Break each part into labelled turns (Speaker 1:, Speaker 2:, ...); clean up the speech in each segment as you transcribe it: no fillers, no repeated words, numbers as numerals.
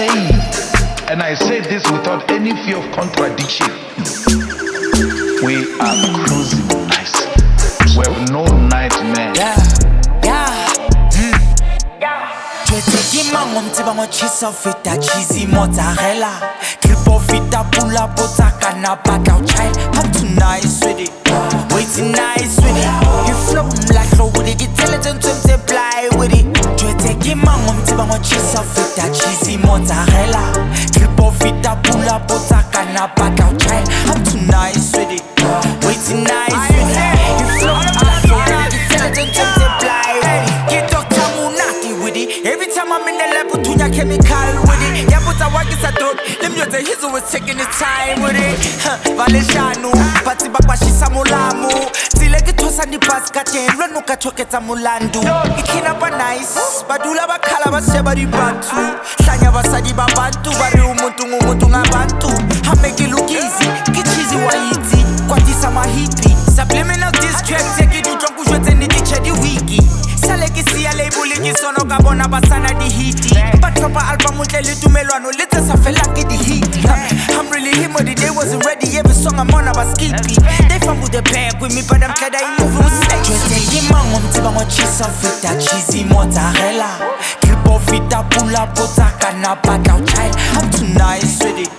Speaker 1: say, and I say this without any fear of contradiction, we are cruising nice. We have no nightmare.
Speaker 2: Ngomtiba cheese of it, that cheesy mozzarella. Clip of it, that pull up, and back out child. I'm too nice with it, way too nice with it. You flow like flow with it, intelligent to multiply with it. Ngomtiba cheese of it, that cheesy mozzarella. Clip of it, that pull up, and back out child. I'm too nice with it, way too nice with it. You flow like flow with it, intelligent to multiply with it. Get Dr. Munati with it. Every time I'm in the lab, put tunya chemical with it. Yeah, but I work is a dog. Them you the his always taking his time with it. Valeshanu, pati bakwashi samulamu. Zileke tosa ni paskate, lwanu kachoketa mulandu. Ikina ba nice, badula bakhala baseba di bantu. Hlanya basadi babantu, bari umuntu ngabantu. I make it look easy, get cheesy waiti. Kwatisa mahipi, subliminal distract, take it ujongu jwete ni tiche di wiki. Saleki siya label sono kabona basana di hiti. Batropa album untle tumelwano lete sa fela ki di hiti. I'm really him or the day wasn't ready. Every song I'm on about skippy. They fumble with the bag with me, but I'm glad I move with sex. Just ngomtiba cheese of it, that cheesy mozzarella. Clip of it, that pull up, and back out child. I'm too nice with it,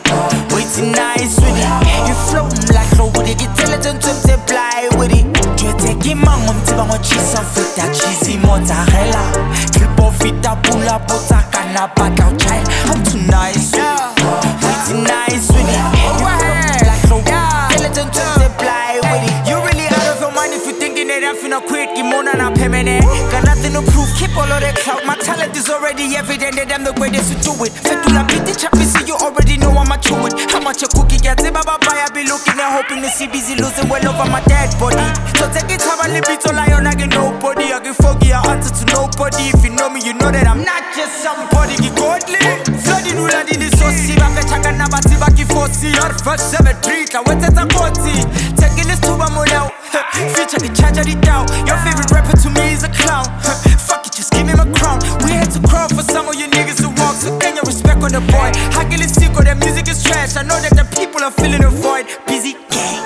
Speaker 2: way too nice with it. You flow like flow with it, intelligent to multiply with it. Ngomtiba cheese of it, that cheesy mozzarella. Clip of it, that pull up, and back out child. I'm too nice with it, way too nice with it. You flow like flow, intelligent to multiply with it. You really out of your mind if you thinking that I'm finna quit. Gimona na pemene, got nothing to prove. Keep all of that clout. My talent is already evident that I'm the greatest to do it. Fetula pity chapisi, you already know I'm a chew it. How much a cookie gets it, baba I be looking and hoping to see busy losing well over my dead body. So take it, have a little bit, so lion, I get nobody. I get foggy, I answer to nobody. If you know me, you know that I'm not just somebody. Get godly, flooding ula in the saucy. Baka chaka na bati baki fosi. Your first 7 treat, I went at a party. Taking this tuba monel. Feature the charge of the down. Your favorite rapper to me is a clown. Fuck it, just give me my crown. We had to crawl for some of you niggas to walk. So can you respect on the boy? Haggle is sick or their music is trash. I know that the people are feeling a void. Busy gang.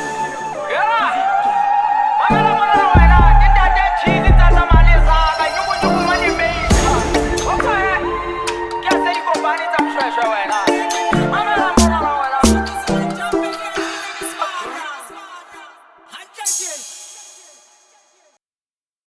Speaker 3: Treasure,